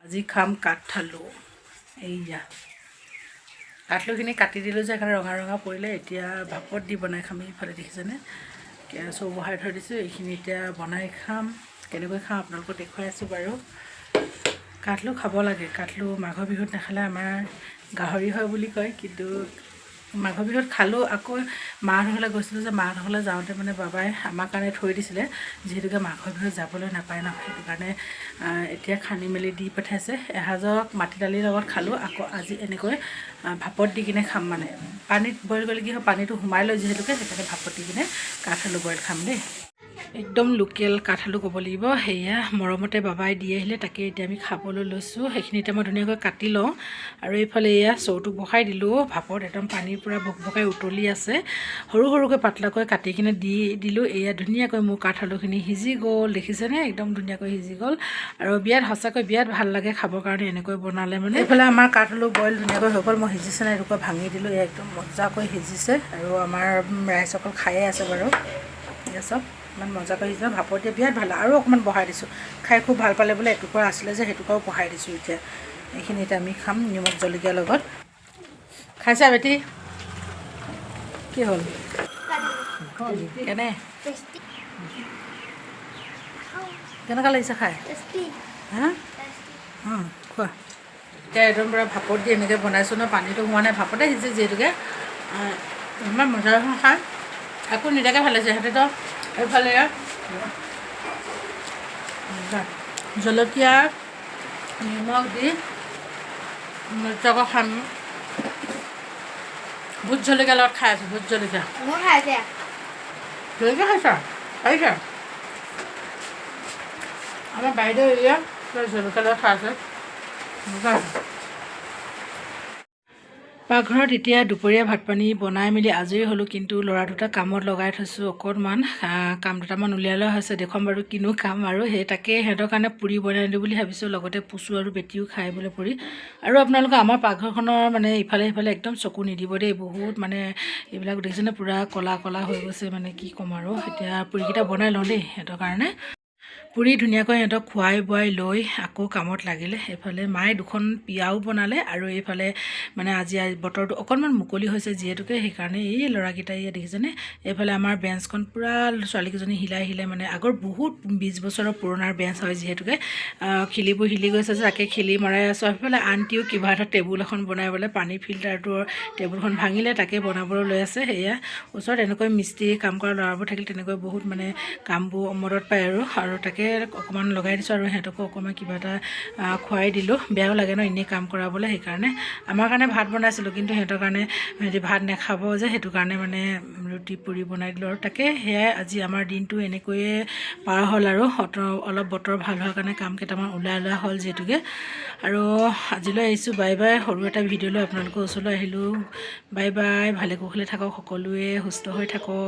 আজি খাম কাঠআলু এইয়া কাঠআলুখিনি কাটি দিলোঁ যে সেইকাৰণে ৰঙা ৰঙা পৰিলে এতিয়া ভাপত দি বনাই খাম এইফালে দেখিছেনে চৌ বহাই থৈ দিছোঁ এইখিনি এতিয়া বনাই খাম কেনেকৈ খাম আপোনালোকক দেখুৱাই আছোঁ বাৰু কাঠআলু খাব লাগে কাঠআলু মাঘৰ বিহুত নাখালে আমাৰ গাহৰি হয় বুলি কয় কিন্তু মাঘৰ বিহুত খালোঁ আকৌ মাহঁতৰ ঘৰলৈ গৈছিলোঁ যে মাহঁতৰ ঘৰলৈ যাওঁতে মানে বাবাই আমাৰ কাৰণে থৈ দিছিলে যিহেতুকে মাঘৰ বিহুত যাবলৈ নাপায় ন সেইটো কাৰণে এতিয়া খানি মেলি দি পঠাইছে এসাঁজক মাটি দালিৰ লগত খালোঁ আকৌ আজি এনেকৈ ভাপত দি কিনে খাম মানে পানীত বইল কৰিলে কি হয় পানীটো সোমাই লয় যিহেতুকে সেইকাৰণে ভাপত দি কিনে কাঠআলু বইল খাম দেই একদম লোকেল কাঠআলু ক'ব লাগিব সেয়া মৰমতে বাবাই দি আহিলে তাকে এতিয়া আমি খাবলৈ লৈছোঁ সেইখিনিতে মই ধুনীয়াকৈ কাটি লওঁ আৰু এইফালে এয়া চৌটো বহাই দিলোঁ ভাপত একদম পানীৰ পৰা বকবকাই উতলি আছে সৰু সৰুকৈ পাতলাকৈ কাটি কিনে দিলোঁ এয়া ধুনীয়াকৈ মোৰ কাঠআলুখিনি সিজি গ'ল দেখিছেনে একদম ধুনীয়াকৈ সিজি গ'ল আৰু সঁচাকৈ বিৰাট ভাল লাগে খাবৰ কাৰণে এনেকৈ বনালে মানে এইফালে আমাৰ কাঠআলু বইল ধুনীয়াকৈ হৈ গ'ল মই সিজিছে নাই এনেকুৱা ভাঙি দিলোঁ এয়া একদম মজাকৈ সিজিছে আৰু আমাৰ ৰাইজসকল খায়ে আছে বাৰু এয়া চব ইমান মজাকৈ সিজিছে ভাপত দিয়ে বিৰাট ভাল আৰু অকণমান বহাই দিছোঁ খাই খুব ভাল পালে বোলে এটুকুৰা আছিলে যে সেইটুকুৰাও বহাই দিছোঁ এতিয়া এইখিনি এতিয়া আমি খাম নিমখ জলকীয়াৰ লগত খাইছা বেটি কি হ'ল কেনে কেনেকুৱা লাগিছে খাই হা খোৱা এতিয়া একদম পূৰা ভাপত দি এনেকৈ বনাইছোঁ ন পানীটো হোৱা নাই ভাপতে সিজিছে যিহেতুকে ইমান মজা খাই একো নিদাকৈ ভাল লাগিছে সিহঁতেতো এইফালে জলকীয়া নিমখ দি মজাকৈ খাম ভোট জলকীয়া লগত খাই আছোঁ ভোট জলকীয়া জলকীয়া খাইছা খাইছা আমাৰ বাইদেউ এয়া জলকীয়া লগত খাই আছে মজা আছে পাকঘৰত এতিয়া দুপৰীয়া ভাত পানী বনাই মেলি আজৰি হ'লোঁ কিন্তু ল'ৰা দুটা কামত লগাই থৈছোঁ অকণমান কাম দুটামান উলিয়াই লোৱা হৈছে দেখুৱাম বাৰু কিনো কাম আৰু সেই তাকে সিহঁতৰ কাৰণে পুৰি বনাই দিওঁ বুলি ভাবিছোঁ লগতে পুচু আৰু বেটিও খাই বোলে পুৰি আৰু আপোনালোকে আমাৰ পাকঘৰখনৰ মানে ইফালে সিফালে একদম চকু নিদিব দেই বহুত মানে এইবিলাক দেখিছেনে পূৰা ক'লা ক'লা হৈ গৈছে মানে কি ক'ম আৰু এতিয়া পুৰিকেইটা বনাই লওঁ দেই সিহঁতৰ কাৰণে পুৰি ধুনীয়াকৈ সিহঁতক খুৱাই বোৱাই লৈ আকৌ কামত লাগিলে এইফালে মায়ে দুখন পিয়াও বনালে আৰু এইফালে মানে আজি বতৰটো অকণমান মুকলি হৈছে যিহেতুকে সেইকাৰণে এই ল'ৰাকেইটাই দেখিছেনে এইফালে আমাৰ বেঞ্চখন পূৰা ছোৱালীকেইজনী হিলাই মানে আগৰ বহুত 20 বছৰৰ পুৰণাৰ বেঞ্চ হয় যিহেতুকে খিলিবোৰ হিলি গৈছে যে তাকে খিলি মৰাই আছোঁ সেইফালে আণ্টিও কিবা এটা টেবুল এখন বনাই বোলে পানী ফিল্টাৰটোৰ টেবুলখন ভাঙিলে তাকে বনাবলৈ লৈ আছে সেয়া ওচৰত এনেকৈ মিস্ত্ৰী কাম কৰা ল'ৰাবোৰ থাকিলে তেনেকৈ বহুত মানে কামবোৰ মদত পায় আৰু তাকে অকণমান লগাই দিছোঁ আৰু সিহঁতকো অকণমান কিবা এটা খুৱাই দিলোঁ বেয়াও লাগে ন এনেই কাম কৰাবলৈ সেইকাৰণে আমাৰ কাৰণে ভাত বনাইছিলোঁ কিন্তু সিহঁতৰ কাৰণে সিহঁতি ভাত নাখাব যে সেইটো কাৰণে মানে ৰুটি পুৰি বনাই দিলোঁ আৰু তাকে সেয়াই আজি আমাৰ দিনটো এনেকৈয়ে পাৰ হ'ল আৰু অলপ বতৰ ভাল হোৱাৰ কাৰণে কাম কেইটামান ওলাই লোৱা হ'ল যিহেতুকে আৰু আজিলৈ আহিছোঁ বাই বাই সৰু এটা ভিডিঅ' লৈ আপোনালোকৰ ওচৰলৈ আহিলোঁ বাই বাই ভালে কুশলে থাকক সকলোৱে সুস্থ হৈ থাকক।